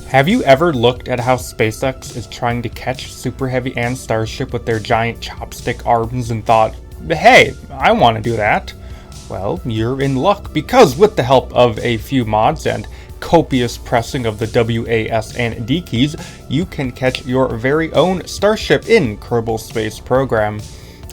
Have you ever looked at how SpaceX is trying to catch Super Heavy and Starship with their giant chopstick arms and thought, hey, I want to do that? Well, you're in luck, because with the help of a few mods and copious pressing of the W, A, S, and D keys, you can catch your very own Starship in Kerbal Space Program.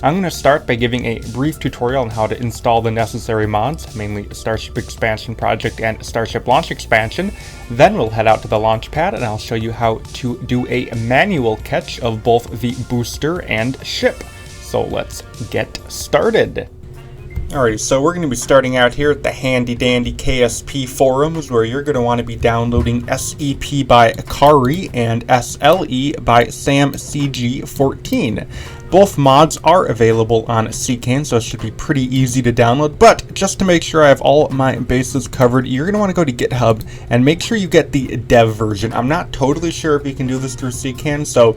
I'm going to start by giving a brief tutorial on how to install the necessary mods, mainly Starship Expansion Project and Starship Launch Expansion. Then we'll head out to the launch pad and I'll show you how to do a manual catch of both the booster and ship. So let's get started. Alrighty, so we're going to be starting out here at the handy dandy KSP forums, where you're going to want to be downloading SEP by Akari and SLE by SamCG14. Both mods are available on CCAN, so it should be pretty easy to download, but just to make sure I have all my bases covered, you're going to want to go to GitHub and make sure you get the dev version. I'm not totally sure if you can do this through CCAN, so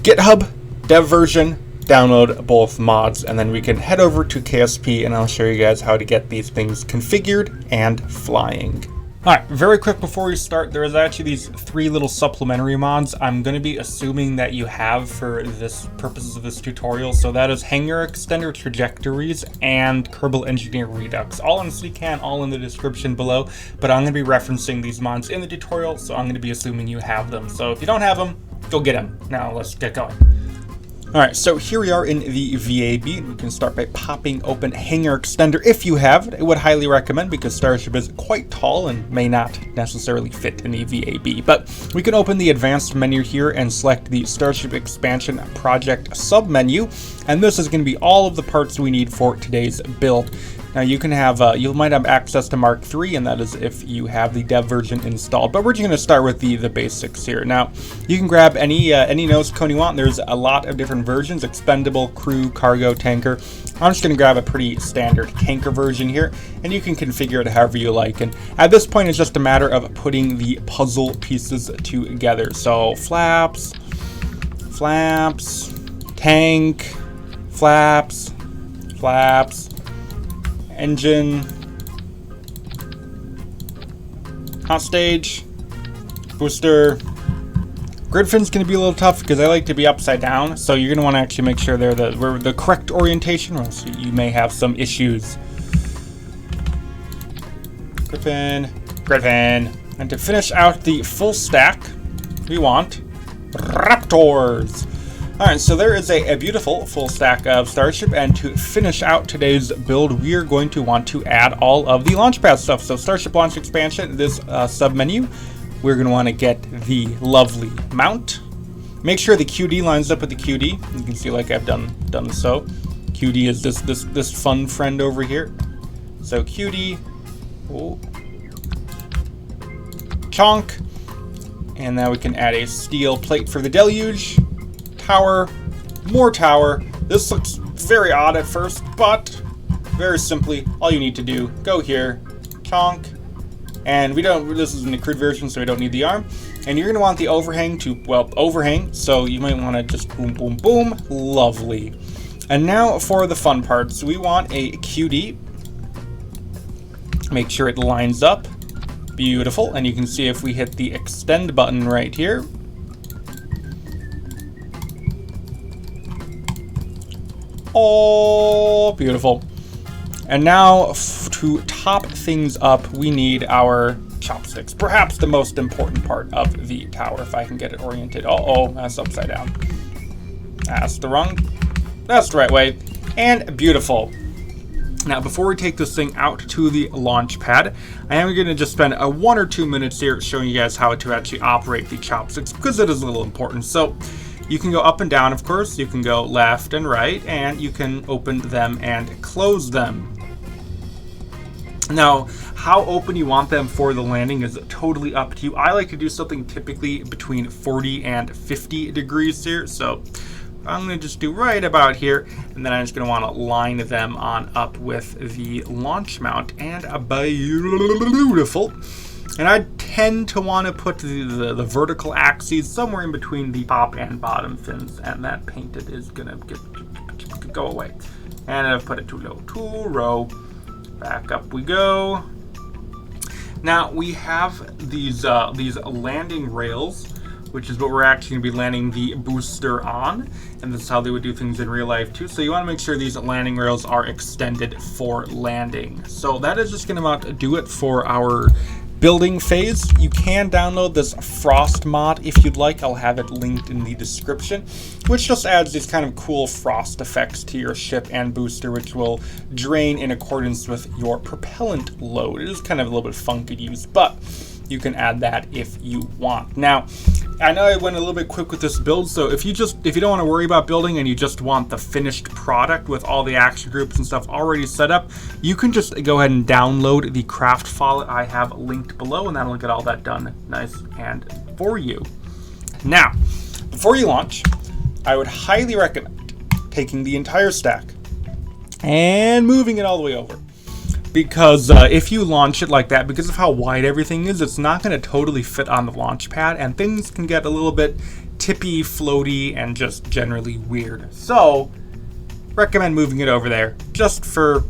GitHub, dev version, download both mods, and then we can head over to KSP and I'll show you guys how to get these things configured and flying. Alright, very quick before we start, there is actually these 3 little supplementary mods I'm going to be assuming that you have for this purposes of this tutorial. So that is Hangar Extender Trajectories and Kerbal Engineer Redux. All on CCAN, all in the description below, but I'm going to be referencing these mods in the tutorial, so I'm going to be assuming you have them. So if you don't have them, go get them. Now let's get going. Alright, so here we are in the VAB. We can start by popping open Hangar Extender if you have it. I would highly recommend, because Starship is quite tall and may not necessarily fit in the VAB. But we can open the advanced menu here and select the Starship Expansion Project submenu. And this is going to be all of the parts we need for today's build. Now you can have, you might have access to Mark III, and that is if you have the dev version installed. But we're just going to start with the basics here. Now you can grab any nose cone you want. There's a lot of different versions: expendable, crew, cargo, tanker. I'm just going to grab a pretty standard tanker version here, and you can configure it however you like. And at this point, it's just a matter of putting the puzzle pieces together. So flaps, tank, flaps, engine, hot stage, booster. Grid fin's going to be a little tough because I like to be upside down, so you're going to want to actually make sure they're the correct orientation, or else you may have some issues. Grid fin. And to finish out the full stack, we want Raptors. Alright, so there is a beautiful full stack of Starship, and to finish out today's build, we are going to want to add all of the launchpad stuff. So Starship Launch Expansion, this submenu, we're going to want to get the lovely mount. Make sure the QD lines up with the QD. You can see like I've done so. QD is this fun friend over here. So QD, chonk, and now we can add a steel plate for the deluge. Tower, more tower. This looks very odd at first, but very simply, all you need to do, go here, chonk, and this is an crude version, so we don't need the arm. And you're gonna want the overhang to, overhang, so you might wanna just boom, boom, boom, lovely. And now for the fun parts, we want a QD. Make sure it lines up, beautiful, and you can see if we hit the extend button right here, oh, beautiful. And now to top things up, we need our chopsticks. Perhaps the most important part of the tower, if I can get it oriented. Uh-oh, that's upside down. That's the right way. And beautiful. Now, before we take this thing out to the launch pad, I am going to just spend 1 or 2 minutes here showing you guys how to actually operate the chopsticks, because it is a little important. So you can go up and down, of course. You can go left and right, and you can open them and close them. Now, how open you want them for the landing is totally up to you. I like to do something typically between 40 and 50 degrees here. So I'm going to just do right about here, and then I'm just going to want to line them on up with the launch mount, and beautiful. And I tend to want to put the vertical axes somewhere in between the top and bottom fins, and that painted is going to go away. And I've put it too low, too low. Back up we go. Now we have these landing rails, which is what we're actually going to be landing the booster on, and this is how they would do things in real life too. So you want to make sure these landing rails are extended for landing. So that is just going to about do it for our building phase. You can download this frost mod if you'd like. I'll have it linked in the description, which just adds these kind of cool frost effects to your ship and booster, which will drain in accordance with your propellant load. It is kind of a little bit funky to use, but you can add that if you want. Now, I know I went a little bit quick with this build, so if you don't want to worry about building and you just want the finished product with all the action groups and stuff already set up, you can just go ahead and download the craft file I have linked below, and that'll get all that done nice and for you. Now, before you launch, I would highly recommend taking the entire stack and moving it all the way over. Because if you launch it like that, because of how wide everything is, it's not going to totally fit on the launch pad, and things can get a little bit tippy, floaty, and just generally weird. So, recommend moving it over there just for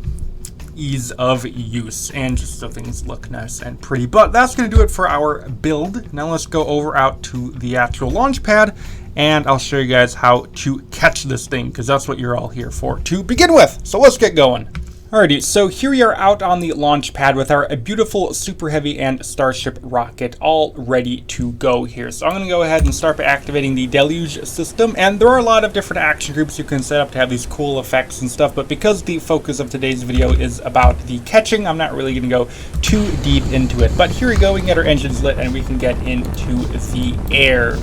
ease of use and just so things look nice and pretty. But that's going to do it for our build. Now let's go over out to the actual launch pad, and I'll show you guys how to catch this thing, because that's what you're all here for to begin with. So let's get going. Alrighty, so here we are out on the launch pad with our beautiful Super Heavy and Starship rocket all ready to go here. So I'm going to go ahead and start by activating the Deluge system, and there are a lot of different action groups you can set up to have these cool effects and stuff, but because the focus of today's video is about the catching, I'm not really going to go too deep into it. But here we go, we can get our engines lit and we can get into the air.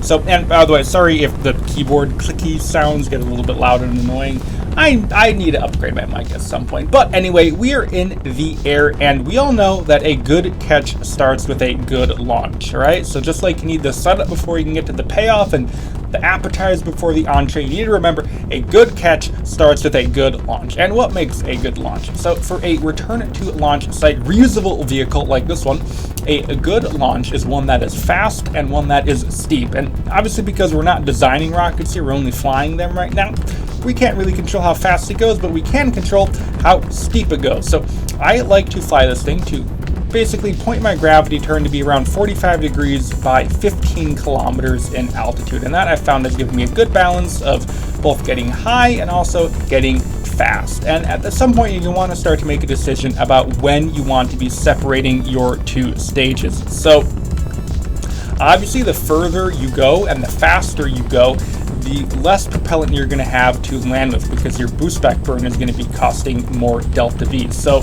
So, and by the way, sorry if the keyboard clicky sounds get a little bit loud and annoying. I need to upgrade my mic at some point. But anyway, we are in the air, and we all know that a good catch starts with a good launch, right? So just like you need the setup before you can get to the payoff and the appetizer before the entree, you need to remember a good catch starts with a good launch. And what makes a good launch? So for a return to launch site reusable vehicle like this one, a good launch is one that is fast and one that is steep. And obviously, because we're not designing rockets here, we're only flying them right now, we can't really control how fast it goes, but we can control how steep it goes. So I like to fly this thing to basically point my gravity turn to be around 45 degrees by 15 kilometers in altitude. And that I found has given me a good balance of both getting high and also getting fast. And at some point you want to start to make a decision about when you want to be separating your two stages. So obviously the further you go and the faster you go, the less propellant you're going to have to land with, because your boost back burn is going to be costing more delta V. So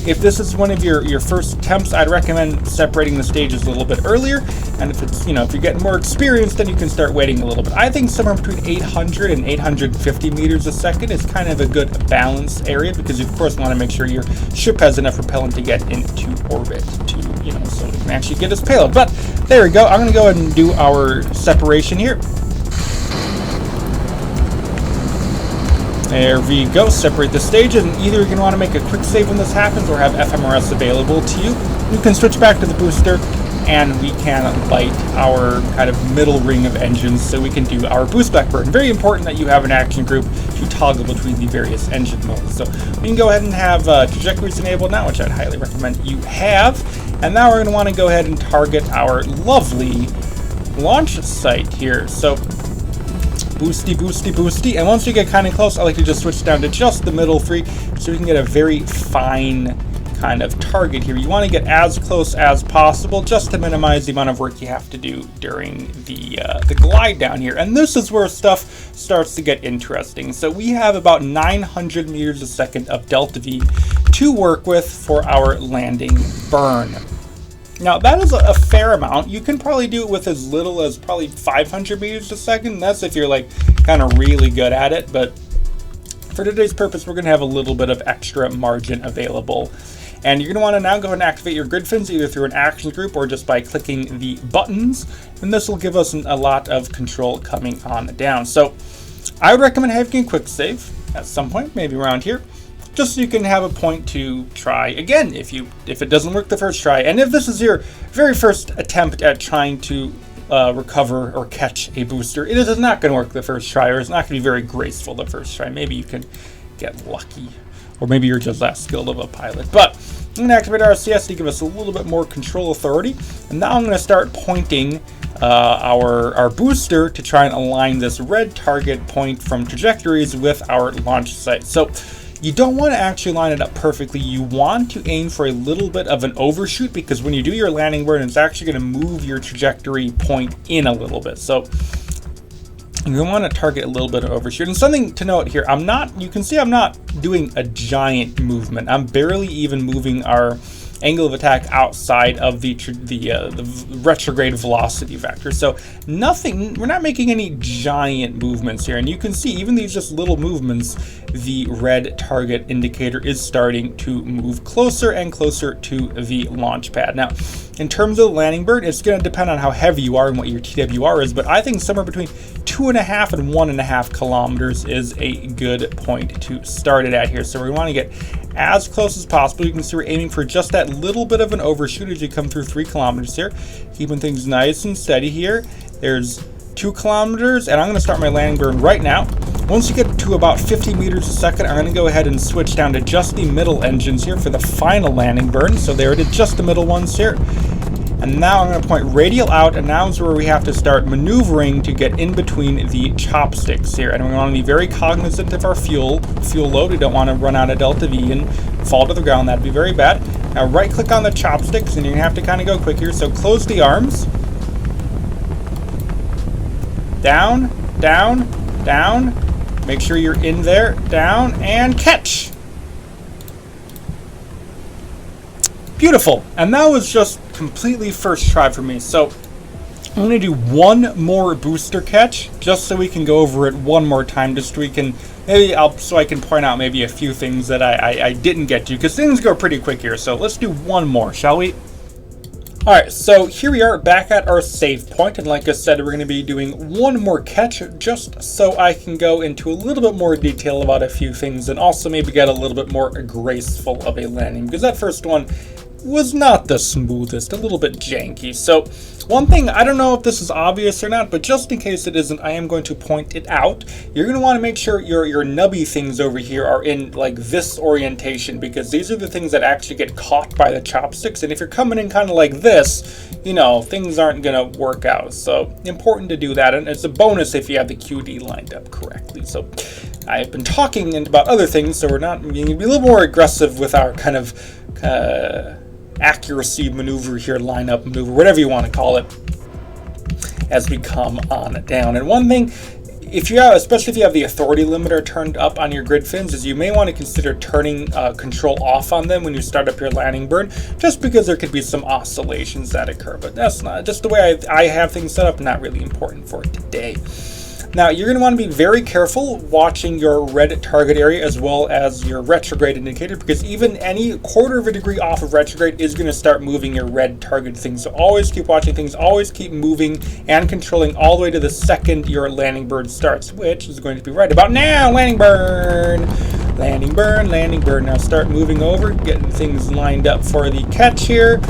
if this is one of your first attempts, I'd recommend separating the stages a little bit earlier. And if it's, if you're getting more experience, then you can start waiting a little bit. I think somewhere between 800 and 850 meters a second is kind of a good balance area, because you of course want to make sure your ship has enough propellant to get into orbit to, so it can actually get its payload. But there we go. I'm going to go ahead and do our separation here. There we go, separate the stages, and either you're going to want to make a quick save when this happens or have FMRS available to you. You can switch back to the booster, and we can light our kind of middle ring of engines so we can do our boost back burn. Very important that you have an action group to toggle between the various engine modes. So we can go ahead and have trajectories enabled now, which I'd highly recommend you have. And now we're going to want to go ahead and target our lovely launch site here. So boosty, boosty, boosty. And once you get kind of close, I like to just switch down to just the middle three so we can get a very fine kind of target here. You want to get as close as possible just to minimize the amount of work you have to do during the glide down here. And this is where stuff starts to get interesting. So we have about 900 meters a second of delta V to work with for our landing burn. Now that is a fair amount. You can probably do it with as little as probably 500 meters a second. That's if you're like kind of really good at it. But for today's purpose, we're going to have a little bit of extra margin available. And you're going to want to now go ahead and activate your grid fins either through an action group or just by clicking the buttons. And this will give us a lot of control coming on down. So I would recommend having a quick save at some point, maybe around here, just so you can have a point to try again if it doesn't work the first try. And if this is your very first attempt at trying to recover or catch a booster, it is not going to work the first try, or it's not going to be very graceful the first try. Maybe you can get lucky, or maybe you're just that skilled of a pilot. But I'm going to activate our CS to give us a little bit more control authority. And now I'm going to start pointing our booster to try and align this red target point from trajectories with our launch site. So you don't want to actually line it up perfectly. You want to aim for a little bit of an overshoot, because when you do your landing burn, it's actually going to move your trajectory point in a little bit. So you want to target a little bit of overshoot. And something to note here, you can see I'm not doing a giant movement. I'm barely even moving our angle of attack outside of the retrograde velocity vector. So we're not making any giant movements here. And you can see even these just little movements, the red target indicator is starting to move closer and closer to the launch pad. Now, in terms of the landing burn, it's going to depend on how heavy you are and what your TWR is, but I think somewhere between 2.5 and 1.5 kilometers is a good point to start it at here. So we want to get as close as possible. You can see we're aiming for just that little bit of an overshoot as you come through 3 kilometers here, keeping things nice and steady here. There's 2 kilometers, and I'm going to start my landing burn right now. Once you get to about 50 meters a second, I'm going to go ahead and switch down to just the middle engines here for the final landing burn. So there it is, just the middle ones here. And now I'm going to point radial out, and now is where we have to start maneuvering to get in between the chopsticks here. And we want to be very cognizant of our fuel load. We don't want to run out of delta V and fall to the ground. That'd be very bad. Now right click on the chopsticks, and you're going to have to kind of go quick here. So close the arms. Down, down, down. Make sure you're in there, down, and catch. Beautiful. And that was just completely first try for me. So I'm going to do one more booster catch just so we can go over it one more time, just so we can so I can point out maybe a few things that I didn't get to, because things go pretty quick here. So let's do one more, shall we? Alright, so here we are back at our save point, and like I said, we're going to be doing one more catch just so I can go into a little bit more detail about a few things, and also maybe get a little bit more graceful of a landing, because that first one was not the smoothest, a little bit janky. So one thing, I don't know if this is obvious or not, but just in case it isn't, I am going to point it out. You're going to want to make sure your nubby things over here are in like this orientation, because these are the things that actually get caught by the chopsticks. And if you're coming in kind of like this, you know, things aren't going to work out. So important to do that. And it's a bonus if you have the QD lined up correctly. So I've been talking about other things, so we're not being a little more aggressive with our kind of accuracy maneuver here, lineup maneuver, whatever you want to call it, as we come on down. And one thing, if you have, especially if you have the authority limiter turned up on your grid fins, is you may want to consider turning control off on them when you start up your landing burn, just because there could be some oscillations that occur. But that's not just the way I have things set up, not really important for today. Now, you're going to want to be very careful watching your red target area as well as your retrograde indicator, because even any 1/4 of a degree off of retrograde is going to start moving your red target things. So always keep watching things, always keep moving and controlling all the way to the second your landing burn starts, which is going to be right about now. Landing burn, landing burn, landing burn. Now start moving over, getting things lined up for the catch here.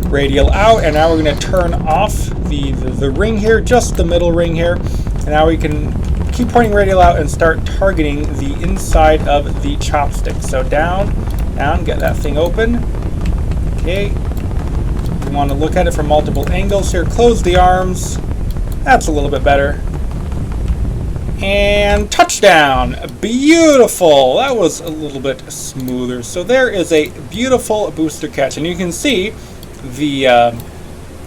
Radial out, and now we're going to turn off the ring here, just the middle ring here. And now we can keep pointing radial out and start targeting the inside of the chopstick. So down, down, get that thing open. Okay. We want to look at it from multiple angles here. Close the arms. That's a little bit better. And touchdown! Beautiful! That was a little bit smoother. So there is a beautiful booster catch, and you can see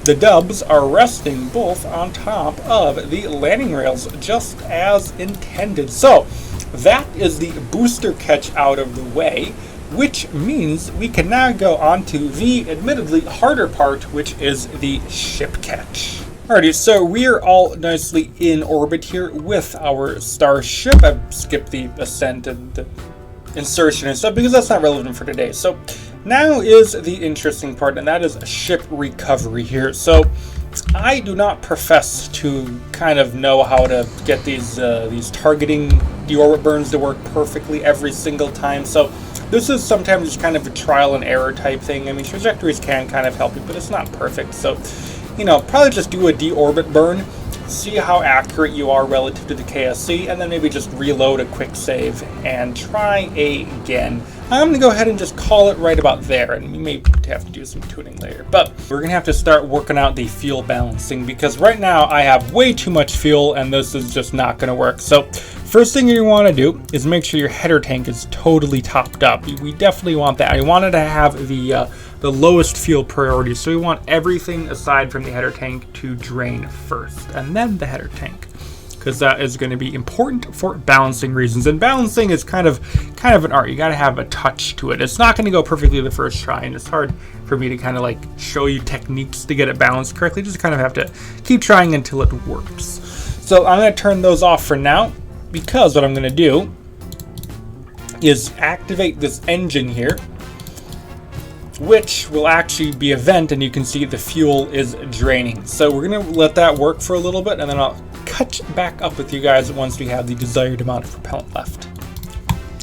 the dubs are resting both on top of the landing rails, just as intended. So that is the booster catch out of the way, which means we can now go on to the admittedly harder part, which is the ship catch. Alrighty, so we are all nicely in orbit here with our Starship. I've skipped the Ascent and the insertion and stuff because that's not relevant for today. So now is the interesting part, and that is ship recovery here. So I do not profess to kind of know how to get these targeting deorbit burns to work perfectly every single time. So this is sometimes just kind of a trial and error type thing. I mean, trajectories can kind of help you, but it's not perfect. So, you know, probably just do a deorbit burn, see how accurate you are relative to the KSC, and then maybe just reload a quick save and try again. I'm going to go ahead and just call it right about there, and we may have to do some tuning later. But we're going to have to start working out the fuel balancing, because right now I have way too much fuel, and this is just not going to work. So first thing you want to do is make sure your header tank is totally topped up. We definitely want that. I wanted to have the lowest fuel priority, so we want everything aside from the header tank to drain first, and then the header tank, because that is going to be important for balancing reasons. And balancing is kind of an art. You got to have a touch to it. It's not going to go perfectly the first try, and it's hard for me to kind of like show you techniques to get it balanced correctly. Just kind of have to keep trying until it works. So I'm going to turn those off for now, because what I'm going to do is activate this engine here, which will actually be a vent, and you can see the fuel is draining. So we're going to let that work for a little bit, and then I'll catch back up with you guys once we have the desired amount of propellant left.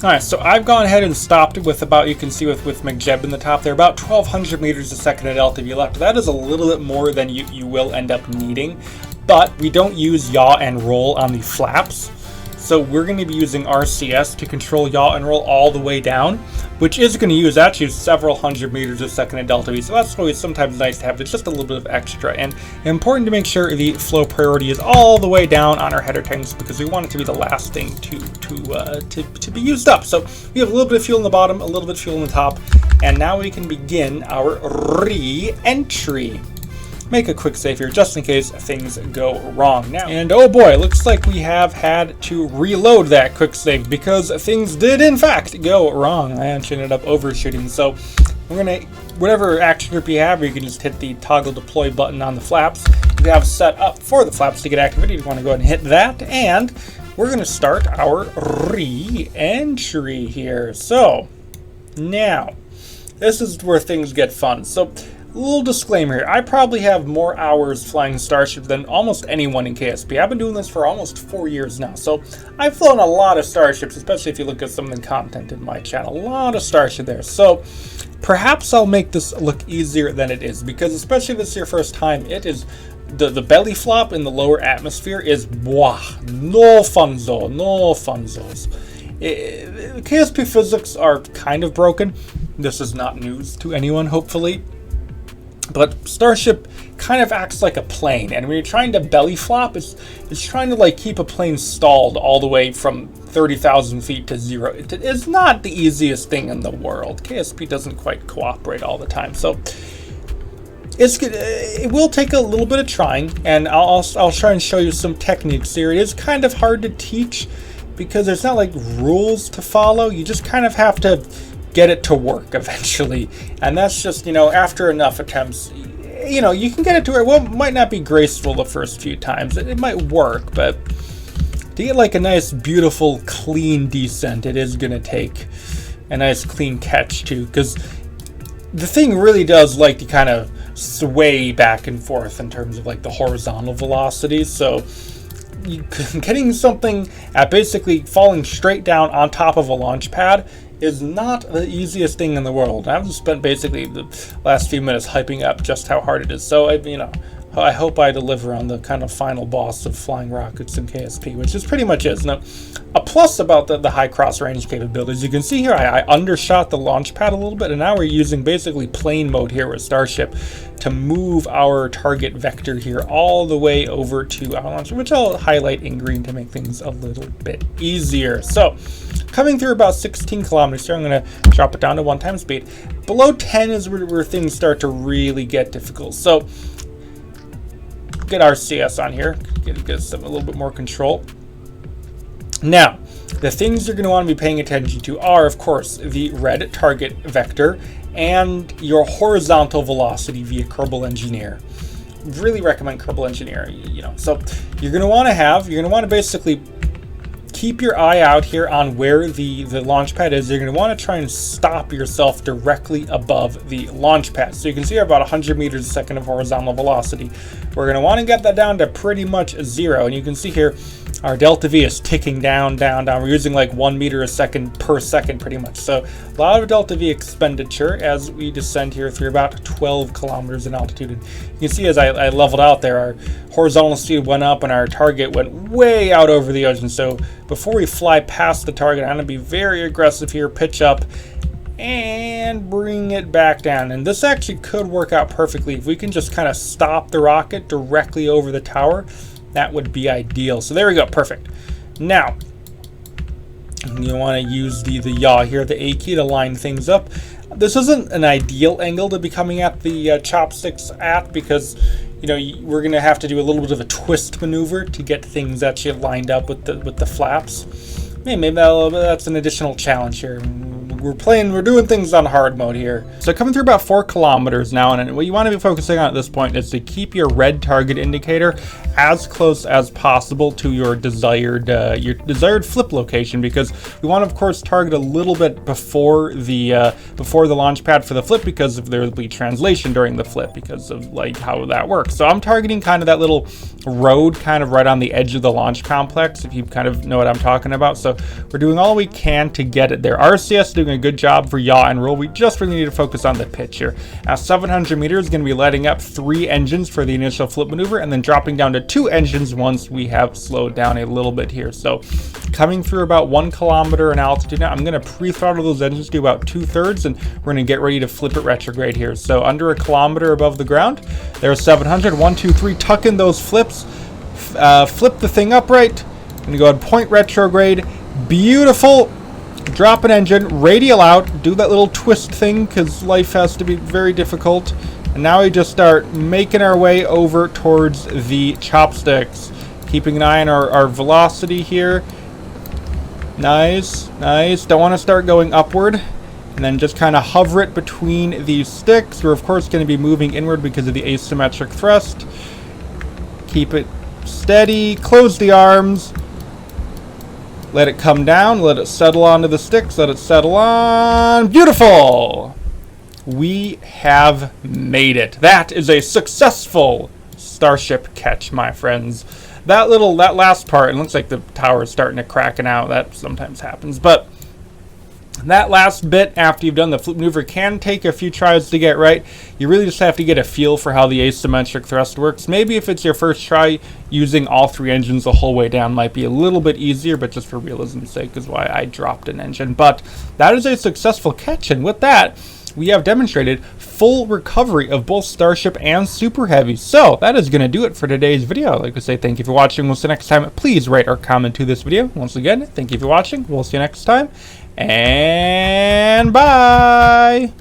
Alright, so I've gone ahead and stopped with about, you can see with Memebrs in the top there, about 1200 meters a second at LTV left. That is a little bit more than you will end up needing, but we don't use yaw and roll on the flaps. So we're going to be using RCS to control yaw and roll all the way down, which is going to use actually several hundred meters a second at delta V. So that's always sometimes nice to have. It's just a little bit of extra, and important to make sure the flow priority is all the way down on our header tanks, because we want it to be the last thing to be used up. So we have a little bit of fuel in the bottom, a little bit of fuel in the top, and now we can begin our re-entry. Make a quick save here just in case things go wrong now. And oh boy, looks like we have had to reload that quick save, because things did in fact go wrong. I actually ended up overshooting. So we're gonna, whatever action group you have, you can just hit the toggle deploy button on the flaps. You have set up for the flaps to get activated. You want to go ahead and hit that, and we're gonna start our re-entry here. So now this is where things get fun. So a little disclaimer here, I probably have more hours flying Starship than almost anyone in KSP. I've been doing this for almost 4 years now, so I've flown a lot of Starships, especially if you look at some of the content in my channel. A lot of Starship there, so perhaps I'll make this look easier than it is, because especially if it's your first time, it is, the belly flop in the lower atmosphere is, no funzo, no funzos. KSP physics are kind of broken. This is not news to anyone, hopefully. But Starship kind of acts like a plane, and when you're trying to belly flop, it's trying to like keep a plane stalled all the way from 30,000 feet to zero. It's not the easiest thing in the world. KSP doesn't quite cooperate all the time, so it will take a little bit of trying, and I'll try and show you some techniques here. It is kind of hard to teach because there's not like rules to follow. You just kind of have to get it to work eventually, and that's just, you know, after enough attempts, you know, you can get it to where, well, it might not be graceful the first few times, it might work, but to get like a nice beautiful clean descent, it is gonna take a nice clean catch too, because the thing really does like to kind of sway back and forth in terms of like the horizontal velocity. So getting something at basically falling straight down on top of a launch pad is not the easiest thing in the world. I've just spent basically the last few minutes hyping up just how hard it is. So I hope I deliver on the kind of final boss of flying rockets in KSP, which is pretty much is. Now, a plus about the high cross range capabilities, you can see here I undershot the launch pad a little bit, and now we're using basically plane mode here with Starship to move our target vector here all the way over to our launcher, which I'll highlight in green to make things a little bit easier. So coming through about 16 kilometers here, I'm going to drop it down to 1 speed. Below 10 is where things start to really get difficult. So get our CS on here, get us a little bit more control. Now, the things you're going to want to be paying attention to are, of course, the red target vector and your horizontal velocity via Kerbal Engineer. Really recommend Kerbal Engineer, So you're going to want to basically keep your eye out here on where the launch pad is. You're going to want to try and stop yourself directly above the launch pad. So you can see about 100 meters a second of horizontal velocity. We're going to want to get that down to pretty much 0. And you can see here our delta V is ticking down. We're using like 1 meter a second per second pretty much. So a lot of delta V expenditure as we descend here through about 12 kilometers in altitude. And you can see as I leveled out there, our horizontal speed went up and our target went way out over the ocean. So before we fly past the target, I'm going to be very aggressive here, pitch up, and bring it back down. And this actually could work out perfectly. If we can just kind of stop the rocket directly over the tower, that would be ideal. So there we go, perfect. Now, you want to use the yaw here, the A key, to line things up. This isn't an ideal angle to be coming at the chopsticks at, because we're going to have to do a little bit of a twist maneuver to get things actually lined up with the flaps. Maybe that's an additional challenge here. We're doing things on hard mode here. So coming through about 4 kilometers now, and what you want to be focusing on at this point is to keep your red target indicator as close as possible to your desired flip location, because we want to, of course, target a little bit before the launch pad for the flip, because there will be translation during the flip because of like how that works. So I'm targeting kind of that little road kind of right on the edge of the launch complex, if you kind of know what I'm talking about. So we're doing all we can to get it there. RCS doing a good job for yaw and roll. We just really need to focus on the pitch here. At 700 meters, going to be letting up 3 engines for the initial flip maneuver, and then dropping down to 2 engines once we have slowed down a little bit here. So coming through about 1 kilometer in altitude now, I'm going to pre-throttle those engines to about 2/3, and we're going to get ready to flip it retrograde here. So under 1 kilometer above the ground, there's 700. 1, 2, 3, tuck in those flips, flip the thing upright. I'm going to go ahead and point retrograde. Beautiful. Drop an engine, radial out, do that little twist thing, because life has to be very difficult. And now we just start making our way over towards the chopsticks. Keeping an eye on our velocity here. Nice, nice. Don't want to start going upward. And then just kind of hover it between these sticks. We're of course going to be moving inward because of the asymmetric thrust. Keep it steady, close the arms. Let it come down, let it settle onto the sticks, let it settle on. Beautiful! We have made it. That is a successful Starship catch, my friends. That last part, it looks like the tower is starting to cracken out. That sometimes happens. But that last bit after you've done the flip maneuver can take a few tries to get right. You really just have to get a feel for how the asymmetric thrust works. Maybe if it's your first try, using all 3 engines the whole way down might be a little bit easier, but just for realism's sake is why I dropped an engine. But that is a successful catch, and with that, we have demonstrated full recovery of both Starship and Super Heavy. So that is going to do it for today's video. I'd like to say thank you for watching. We'll see you next time. Please rate or comment to this video. Once again, thank you for watching. We'll see you next time. And bye!